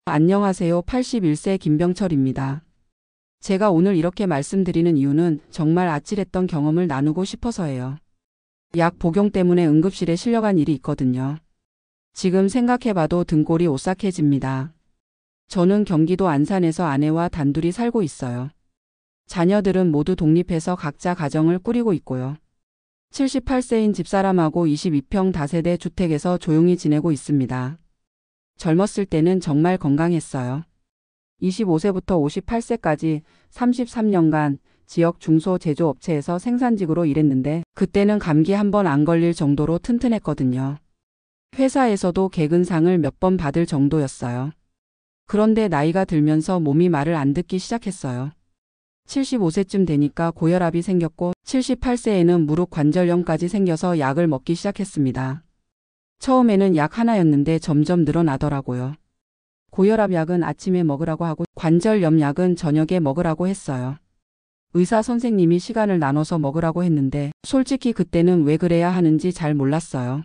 안녕하세요. 81세 김병철입니다. 제가 오늘 이렇게 말씀드리는 이유는 정말 아찔했던 경험을 나누고 싶어서예요. 약 복용 때문에 응급실에 실려간 일이 있거든요. 지금 생각해봐도 등골이 오싹해집니다. 저는 경기도 안산에서 아내와 단둘이 살고 있어요. 자녀들은 모두 독립해서 각자 가정을 꾸리고 있고요. 78세인 집사람하고 22평 다세대 주택에서 조용히 지내고 있습니다. 젊었을 때는 정말 건강했어요. 25세부터 58세까지 33년간 지역 중소제조업체에서 생산직으로 일했는데 그때는 감기 한 번 안 걸릴 정도로 튼튼했거든요. 회사에서도 개근상을 몇 번 받을 정도였어요. 그런데 나이가 들면서 몸이 말을 안 듣기 시작했어요. 75세쯤 되니까 고혈압이 생겼고 78세에는 무릎 관절염까지 생겨서 약을 먹기 시작했습니다. 처음에는 약 하나였는데 점점 늘어나더라고요. 고혈압 약은 아침에 먹으라고 하고 관절염 약은 저녁에 먹으라고 했어요. 의사 선생님이 시간을 나눠서 먹으라고 했는데 솔직히 그때는 왜 그래야 하는지 잘 몰랐어요.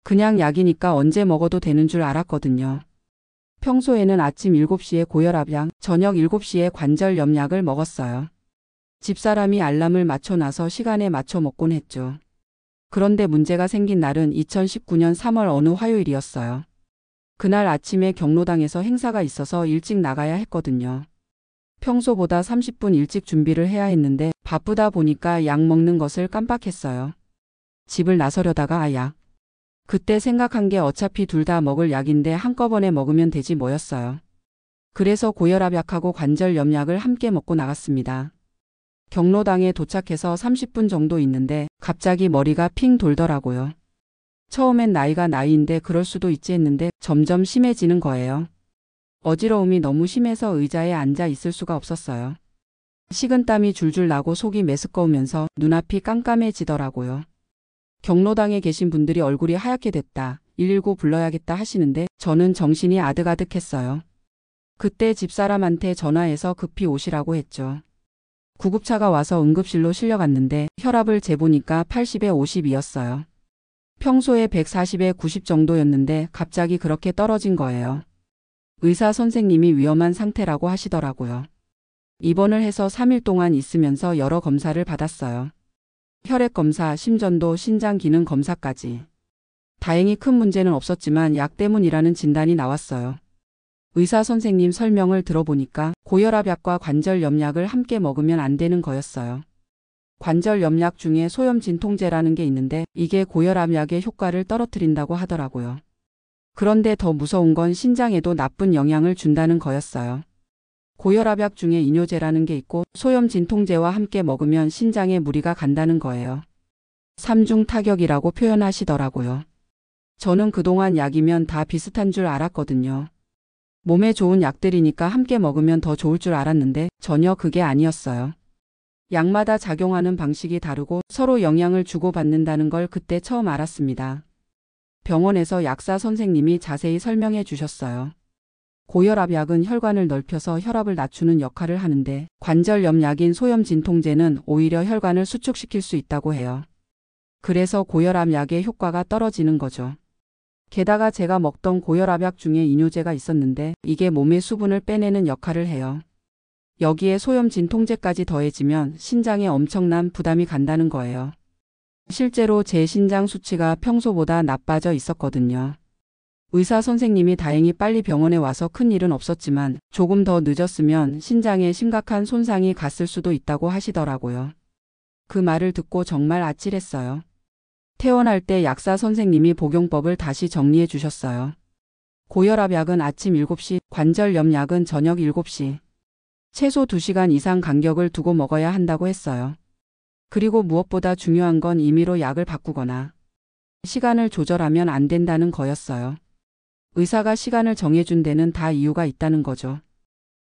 그냥 약이니까 언제 먹어도 되는 줄 알았거든요. 평소에는 아침 7시에 고혈압 약, 저녁 7시에 관절염 약을 먹었어요. 집사람이 알람을 맞춰놔서 시간에 맞춰 먹곤 했죠. 그런데 문제가 생긴 날은 2019년 3월 어느 화요일이었어요. 그날 아침에 경로당에서 행사가 있어서 일찍 나가야 했거든요. 평소보다 30분 일찍 준비를 해야 했는데 바쁘다 보니까 약 먹는 것을 깜빡했어요. 집을 나서려다가 약. 그때 생각한 게 어차피 둘 다 먹을 약인데 한꺼번에 먹으면 되지 뭐였어요. 그래서 고혈압 약하고 관절염 약을 함께 먹고 나갔습니다. 경로당에 도착해서 30분 정도 있는데 갑자기 머리가 핑 돌더라고요. 처음엔 나이가 나이인데 그럴 수도 있지 했는데 점점 심해지는 거예요. 어지러움이 너무 심해서 의자에 앉아 있을 수가 없었어요. 식은땀이 줄줄 나고 속이 메스꺼우면서 눈앞이 깜깜해지더라고요. 경로당에 계신 분들이 얼굴이 하얗게 됐다, 119 불러야겠다 하시는데 저는 정신이 아득아득했어요. 그때 집사람한테 전화해서 급히 오시라고 했죠. 구급차가 와서 응급실로 실려갔는데 혈압을 재보니까 80에 50이었어요. 평소에 140에 90 정도였는데 갑자기 그렇게 떨어진 거예요. 의사 선생님이 위험한 상태라고 하시더라고요. 입원을 해서 3일 동안 있으면서 여러 검사를 받았어요. 혈액 검사, 심전도, 신장 기능 검사까지. 다행히 큰 문제는 없었지만 약 때문이라는 진단이 나왔어요. 의사 선생님 설명을 들어보니까 고혈압 약과 관절염 약을 함께 먹으면 안 되는 거였어요. 관절염 약 중에 소염 진통제라는 게 있는데 이게 고혈압 약의 효과를 떨어뜨린다고 하더라고요. 그런데 더 무서운 건 신장에도 나쁜 영향을 준다는 거였어요. 고혈압 약 중에 이뇨제라는 게 있고 소염 진통제와 함께 먹으면 신장에 무리가 간다는 거예요. 삼중 타격이라고 표현하시더라고요. 저는 그동안 약이면 다 비슷한 줄 알았거든요. 몸에 좋은 약들이니까 함께 먹으면 더 좋을 줄 알았는데 전혀 그게 아니었어요. 약마다 작용하는 방식이 다르고 서로 영향을 주고받는다는 걸 그때 처음 알았습니다. 병원에서 약사 선생님이 자세히 설명해 주셨어요. 고혈압 약은 혈관을 넓혀서 혈압을 낮추는 역할을 하는데 관절염 약인 소염 진통제는 오히려 혈관을 수축시킬 수 있다고 해요. 그래서 고혈압 약의 효과가 떨어지는 거죠. 게다가 제가 먹던 고혈압 약 중에 이뇨제가 있었는데 이게 몸의 수분을 빼내는 역할을 해요. 여기에 소염 진통제까지 더해지면 신장에 엄청난 부담이 간다는 거예요. 실제로 제 신장 수치가 평소보다 나빠져 있었거든요. 의사 선생님이 다행히 빨리 병원에 와서 큰 일은 없었지만 조금 더 늦었으면 신장에 심각한 손상이 갔을 수도 있다고 하시더라고요. 그 말을 듣고 정말 아찔했어요. 퇴원할 때 약사 선생님이 복용법을 다시 정리해 주셨어요. 고혈압 약은 아침 7시, 관절염 약은 저녁 7시. 최소 2시간 이상 간격을 두고 먹어야 한다고 했어요. 그리고 무엇보다 중요한 건 임의로 약을 바꾸거나 시간을 조절하면 안 된다는 거였어요. 의사가 시간을 정해준 데는 다 이유가 있다는 거죠.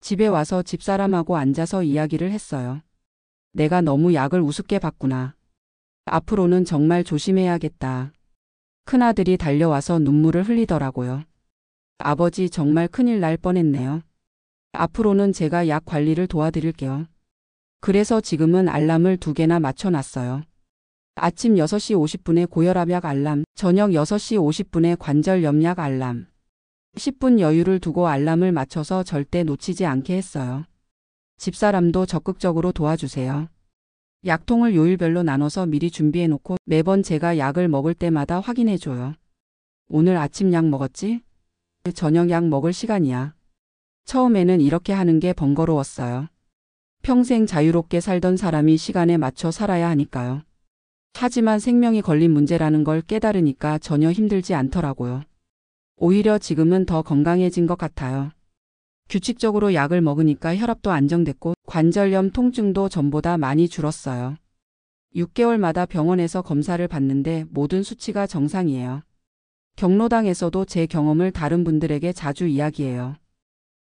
집에 와서 집사람하고 앉아서 이야기를 했어요. 내가 너무 약을 우습게 봤구나. 앞으로는 정말 조심해야겠다. 큰아들이 달려와서 눈물을 흘리더라고요. 아버지 정말 큰일 날 뻔했네요. 앞으로는 제가 약 관리를 도와드릴게요. 그래서 지금은 알람을 2개나 맞춰놨어요. 아침 6시 50분에 고혈압 약 알람, 저녁 6시 50분에 관절염 약 알람. 10분 여유를 두고 알람을 맞춰서 절대 놓치지 않게 했어요. 집사람도 적극적으로 도와주세요. 약통을 요일별로 나눠서 미리 준비해놓고 매번 제가 약을 먹을 때마다 확인해줘요. 오늘 아침 약 먹었지? 저녁 약 먹을 시간이야. 처음에는 이렇게 하는 게 번거로웠어요. 평생 자유롭게 살던 사람이 시간에 맞춰 살아야 하니까요. 하지만 생명이 걸린 문제라는 걸 깨달으니까 전혀 힘들지 않더라고요. 오히려 지금은 더 건강해진 것 같아요. 규칙적으로 약을 먹으니까 혈압도 안정됐고 관절염 통증도 전보다 많이 줄었어요. 6개월마다 병원에서 검사를 받는데 모든 수치가 정상이에요. 경로당에서도 제 경험을 다른 분들에게 자주 이야기해요.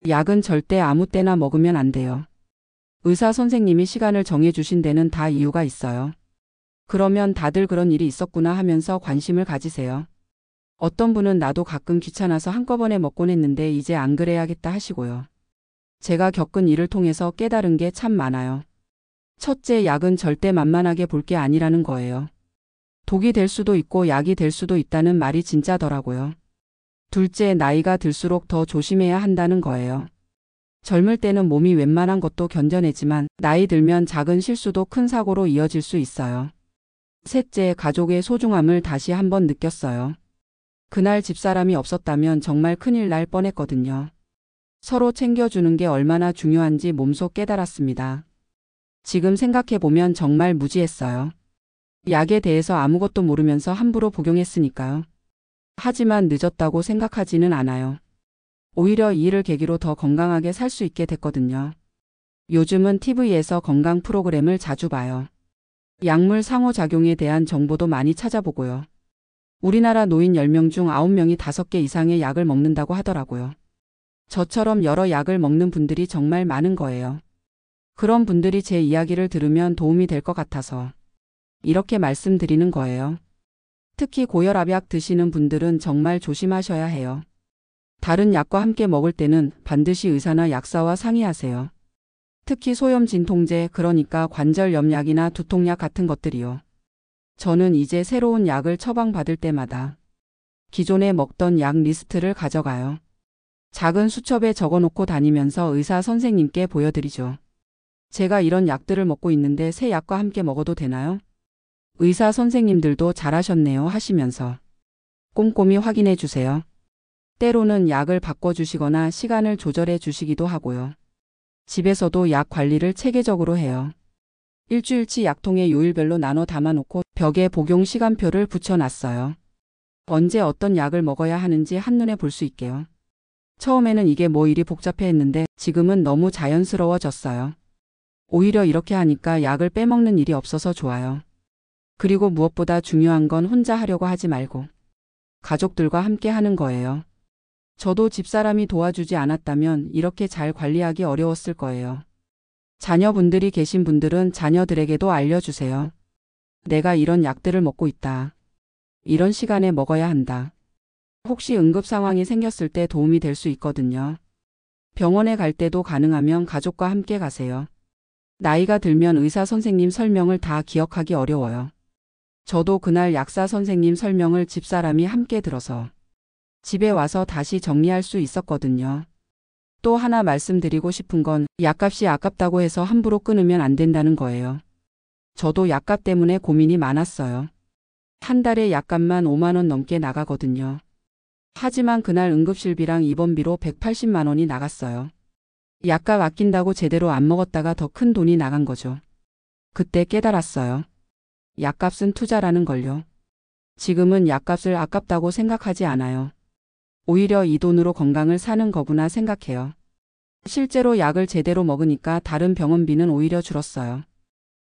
약은 절대 아무 때나 먹으면 안 돼요. 의사 선생님이 시간을 정해주신 데는 다 이유가 있어요. 그러면 다들 그런 일이 있었구나 하면서 관심을 가지세요. 어떤 분은 나도 가끔 귀찮아서 한꺼번에 먹곤 했는데 이제 안 그래야겠다 하시고요. 제가 겪은 일을 통해서 깨달은 게 참 많아요. 첫째, 약은 절대 만만하게 볼 게 아니라는 거예요. 독이 될 수도 있고 약이 될 수도 있다는 말이 진짜더라고요. 둘째, 나이가 들수록 더 조심해야 한다는 거예요. 젊을 때는 몸이 웬만한 것도 견뎌내지만 나이 들면 작은 실수도 큰 사고로 이어질 수 있어요. 셋째, 가족의 소중함을 다시 한번 느꼈어요. 그날 집사람이 없었다면 정말 큰일 날 뻔했거든요. 서로 챙겨주는 게 얼마나 중요한지 몸소 깨달았습니다. 지금 생각해보면 정말 무지했어요. 약에 대해서 아무것도 모르면서 함부로 복용했으니까요. 하지만 늦었다고 생각하지는 않아요. 오히려 이 일을 계기로 더 건강하게 살 수 있게 됐거든요. 요즘은 TV에서 건강 프로그램을 자주 봐요. 약물 상호작용에 대한 정보도 많이 찾아보고요. 우리나라 노인 10명 중 9명이 5개 이상의 약을 먹는다고 하더라고요. 저처럼 여러 약을 먹는 분들이 정말 많은 거예요. 그런 분들이 제 이야기를 들으면 도움이 될 것 같아서 이렇게 말씀드리는 거예요. 특히 고혈압약 드시는 분들은 정말 조심하셔야 해요. 다른 약과 함께 먹을 때는 반드시 의사나 약사와 상의하세요. 특히 소염 진통제, 그러니까 관절염약이나 두통약 같은 것들이요. 저는 이제 새로운 약을 처방받을 때마다 기존에 먹던 약 리스트를 가져가요. 작은 수첩에 적어놓고 다니면서 의사 선생님께 보여드리죠. 제가 이런 약들을 먹고 있는데 새 약과 함께 먹어도 되나요? 의사 선생님들도 잘하셨네요 하시면서 꼼꼼히 확인해 주세요. 때로는 약을 바꿔주시거나 시간을 조절해 주시기도 하고요. 집에서도 약 관리를 체계적으로 해요. 일주일치 약통에 요일별로 나눠 담아놓고 벽에 복용 시간표를 붙여놨어요. 언제 어떤 약을 먹어야 하는지 한눈에 볼 수 있게요. 처음에는 이게 뭐 일이 복잡해 했는데 지금은 너무 자연스러워졌어요. 오히려 이렇게 하니까 약을 빼먹는 일이 없어서 좋아요. 그리고 무엇보다 중요한 건 혼자 하려고 하지 말고 가족들과 함께 하는 거예요. 저도 집사람이 도와주지 않았다면 이렇게 잘 관리하기 어려웠을 거예요. 자녀분들이 계신 분들은 자녀들에게도 알려주세요. 내가 이런 약들을 먹고 있다. 이런 시간에 먹어야 한다. 혹시 응급 상황이 생겼을 때 도움이 될 수 있거든요. 병원에 갈 때도 가능하면 가족과 함께 가세요. 나이가 들면 의사 선생님 설명을 다 기억하기 어려워요. 저도 그날 약사 선생님 설명을 집사람이 함께 들어서 집에 와서 다시 정리할 수 있었거든요. 또 하나 말씀드리고 싶은 건 약값이 아깝다고 해서 함부로 끊으면 안 된다는 거예요. 저도 약값 때문에 고민이 많았어요. 한 달에 약값만 5만 원 넘게 나가거든요. 하지만 그날 응급실비랑 입원비로 180만 원이 나갔어요. 약값 아낀다고 제대로 안 먹었다가 더 큰 돈이 나간 거죠. 그때 깨달았어요. 약값은 투자라는 걸요. 지금은 약값을 아깝다고 생각하지 않아요. 오히려 이 돈으로 건강을 사는 거구나 생각해요. 실제로 약을 제대로 먹으니까 다른 병원비는 오히려 줄었어요.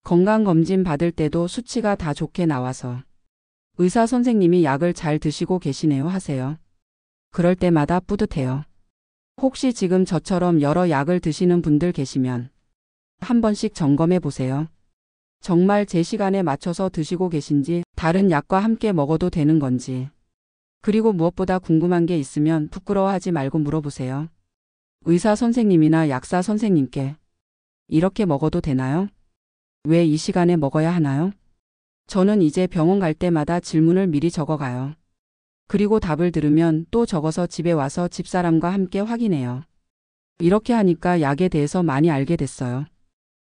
건강검진 받을 때도 수치가 다 좋게 나와서 의사 선생님이 약을 잘 드시고 계시네요 하세요. 그럴 때마다 뿌듯해요. 혹시 지금 저처럼 여러 약을 드시는 분들 계시면 한 번씩 점검해 보세요. 정말 제 시간에 맞춰서 드시고 계신지, 다른 약과 함께 먹어도 되는 건지. 그리고 무엇보다 궁금한 게 있으면 부끄러워하지 말고 물어보세요. 의사 선생님이나 약사 선생님께 이렇게 먹어도 되나요? 왜 이 시간에 먹어야 하나요? 저는 이제 병원 갈 때마다 질문을 미리 적어가요. 그리고 답을 들으면 또 적어서 집에 와서 집사람과 함께 확인해요. 이렇게 하니까 약에 대해서 많이 알게 됐어요.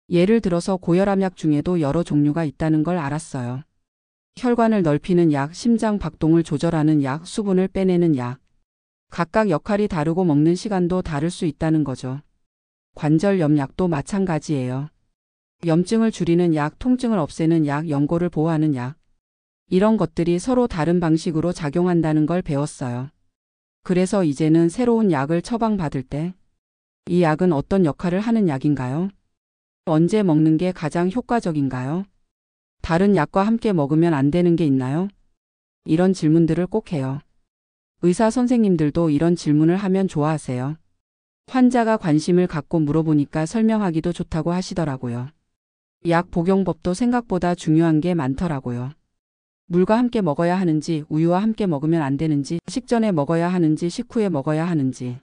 예를 들어서 고혈압약 중에도 여러 종류가 있다는 걸 알았어요. 혈관을 넓히는 약, 심장 박동을 조절하는 약, 수분을 빼내는 약. 각각 역할이 다르고 먹는 시간도 다를 수 있다는 거죠. 관절염 약도 마찬가지예요. 염증을 줄이는 약, 통증을 없애는 약, 연골을 보호하는 약. 이런 것들이 서로 다른 방식으로 작용한다는 걸 배웠어요. 그래서 이제는 새로운 약을 처방받을 때 이 약은 어떤 역할을 하는 약인가요? 언제 먹는 게 가장 효과적인가요? 다른 약과 함께 먹으면 안 되는 게 있나요? 이런 질문들을 꼭 해요. 의사 선생님들도 이런 질문을 하면 좋아하세요. 환자가 관심을 갖고 물어보니까 설명하기도 좋다고 하시더라고요. 약 복용법도 생각보다 중요한 게 많더라고요. 물과 함께 먹어야 하는지, 우유와 함께 먹으면 안 되는지, 식전에 먹어야 하는지, 식후에 먹어야 하는지.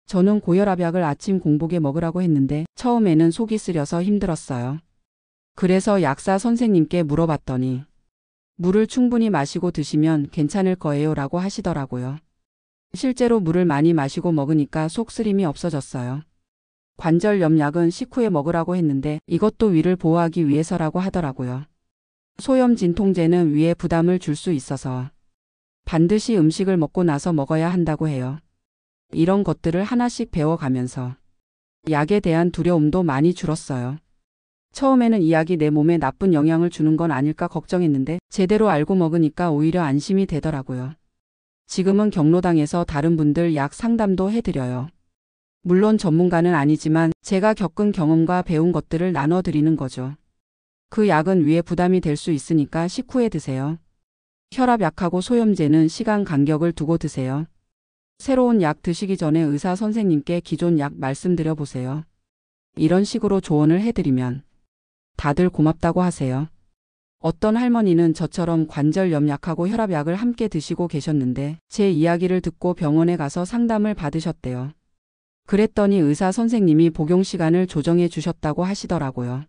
저는 고혈압약을 아침 공복에 먹으라고 했는데 처음에는 속이 쓰려서 힘들었어요. 그래서 약사 선생님께 물어봤더니 물을 충분히 마시고 드시면 괜찮을 거예요 라고 하시더라고요. 실제로 물을 많이 마시고 먹으니까 속 쓰림이 없어졌어요. 관절염 약은 식후에 먹으라고 했는데 이것도 위를 보호하기 위해서라고 하더라고요. 소염 진통제는 위에 부담을 줄 수 있어서 반드시 음식을 먹고 나서 먹어야 한다고 해요. 이런 것들을 하나씩 배워가면서 약에 대한 두려움도 많이 줄었어요. 처음에는 이 약이 내 몸에 나쁜 영향을 주는 건 아닐까 걱정했는데 제대로 알고 먹으니까 오히려 안심이 되더라고요. 지금은 경로당에서 다른 분들 약 상담도 해드려요. 물론 전문가는 아니지만 제가 겪은 경험과 배운 것들을 나눠드리는 거죠. 그 약은 위에 부담이 될 수 있으니까 식후에 드세요. 혈압약하고 소염제는 시간 간격을 두고 드세요. 새로운 약 드시기 전에 의사 선생님께 기존 약 말씀드려 보세요. 이런 식으로 조언을 해드리면 다들 고맙다고 하세요. 어떤 할머니는 저처럼 관절염 약하고 혈압약을 함께 드시고 계셨는데 제 이야기를 듣고 병원에 가서 상담을 받으셨대요. 그랬더니 의사 선생님이 복용 시간을 조정해 주셨다고 하시더라고요.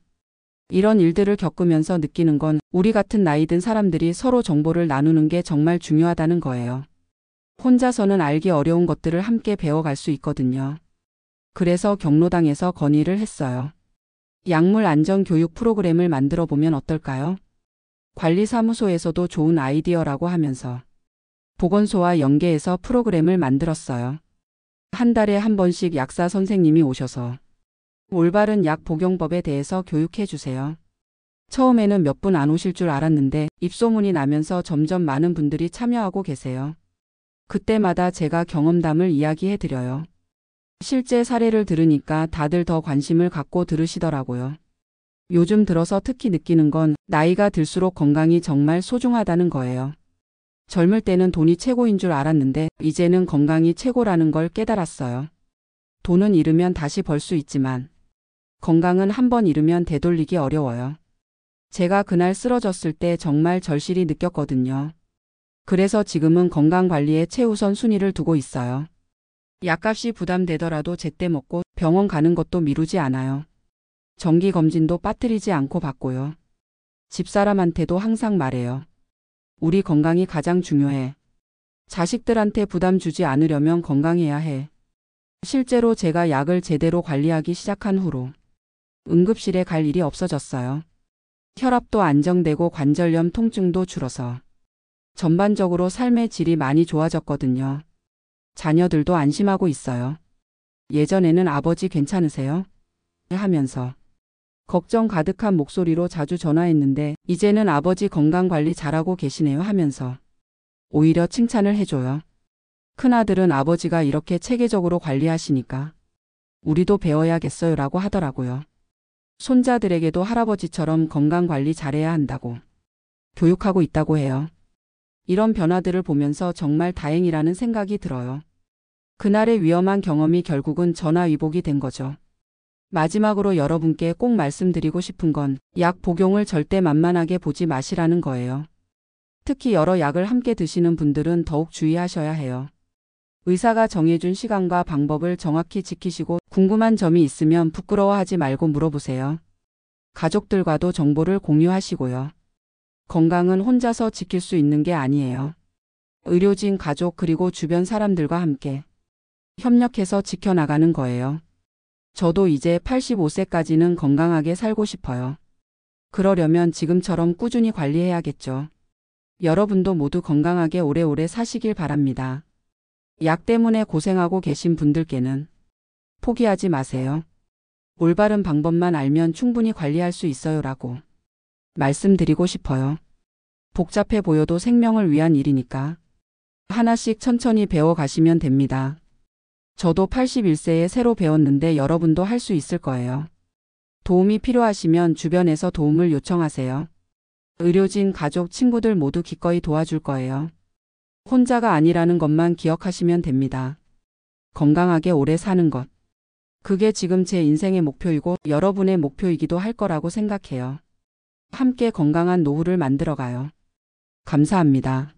이런 일들을 겪으면서 느끼는 건 우리 같은 나이 든 사람들이 서로 정보를 나누는 게 정말 중요하다는 거예요. 혼자서는 알기 어려운 것들을 함께 배워갈 수 있거든요. 그래서 경로당에서 건의를 했어요. 약물 안전 교육 프로그램을 만들어 보면 어떨까요? 관리사무소에서도 좋은 아이디어라고 하면서 보건소와 연계해서 프로그램을 만들었어요. 한 달에 한 번씩 약사 선생님이 오셔서 올바른 약 복용법에 대해서 교육해 주세요. 처음에는 몇 분 안 오실 줄 알았는데 입소문이 나면서 점점 많은 분들이 참여하고 계세요. 그때마다 제가 경험담을 이야기해 드려요. 실제 사례를 들으니까 다들 더 관심을 갖고 들으시더라고요. 요즘 들어서 특히 느끼는 건 나이가 들수록 건강이 정말 소중하다는 거예요. 젊을 때는 돈이 최고인 줄 알았는데 이제는 건강이 최고라는 걸 깨달았어요. 돈은 잃으면 다시 벌 수 있지만 건강은 한 번 잃으면 되돌리기 어려워요. 제가 그날 쓰러졌을 때 정말 절실히 느꼈거든요. 그래서 지금은 건강관리에 최우선 순위를 두고 있어요. 약값이 부담되더라도 제때 먹고 병원 가는 것도 미루지 않아요. 정기검진도 빠뜨리지 않고 받고요. 집사람한테도 항상 말해요. 우리 건강이 가장 중요해. 자식들한테 부담 주지 않으려면 건강해야 해. 실제로 제가 약을 제대로 관리하기 시작한 후로 응급실에 갈 일이 없어졌어요. 혈압도 안정되고 관절염 통증도 줄어서 전반적으로 삶의 질이 많이 좋아졌거든요. 자녀들도 안심하고 있어요. 예전에는 아버지 괜찮으세요? 하면서 걱정 가득한 목소리로 자주 전화했는데 이제는 아버지 건강관리 잘하고 계시네요 하면서 오히려 칭찬을 해줘요. 큰아들은 아버지가 이렇게 체계적으로 관리하시니까 우리도 배워야겠어요 라고 하더라고요. 손자들에게도 할아버지처럼 건강관리 잘해야 한다고 교육하고 있다고 해요. 이런 변화들을 보면서 정말 다행이라는 생각이 들어요. 그날의 위험한 경험이 결국은 전화위복이 된 거죠. 마지막으로 여러분께 꼭 말씀드리고 싶은 건 약 복용을 절대 만만하게 보지 마시라는 거예요. 특히 여러 약을 함께 드시는 분들은 더욱 주의하셔야 해요. 의사가 정해준 시간과 방법을 정확히 지키시고 궁금한 점이 있으면 부끄러워하지 말고 물어보세요. 가족들과도 정보를 공유하시고요. 건강은 혼자서 지킬 수 있는 게 아니에요. 의료진, 가족 그리고 주변 사람들과 함께 협력해서 지켜나가는 거예요. 저도 이제 85세까지는 건강하게 살고 싶어요. 그러려면 지금처럼 꾸준히 관리해야겠죠. 여러분도 모두 건강하게 오래오래 사시길 바랍니다. 약 때문에 고생하고 계신 분들께는 포기하지 마세요. 올바른 방법만 알면 충분히 관리할 수 있어요라고 말씀드리고 싶어요. 복잡해 보여도 생명을 위한 일이니까 하나씩 천천히 배워가시면 됩니다. 저도 81세에 새로 배웠는데 여러분도 할 수 있을 거예요. 도움이 필요하시면 주변에서 도움을 요청하세요. 의료진, 가족, 친구들 모두 기꺼이 도와줄 거예요. 혼자가 아니라는 것만 기억하시면 됩니다. 건강하게 오래 사는 것. 그게 지금 제 인생의 목표이고 여러분의 목표이기도 할 거라고 생각해요. 함께 건강한 노후를 만들어가요. 감사합니다.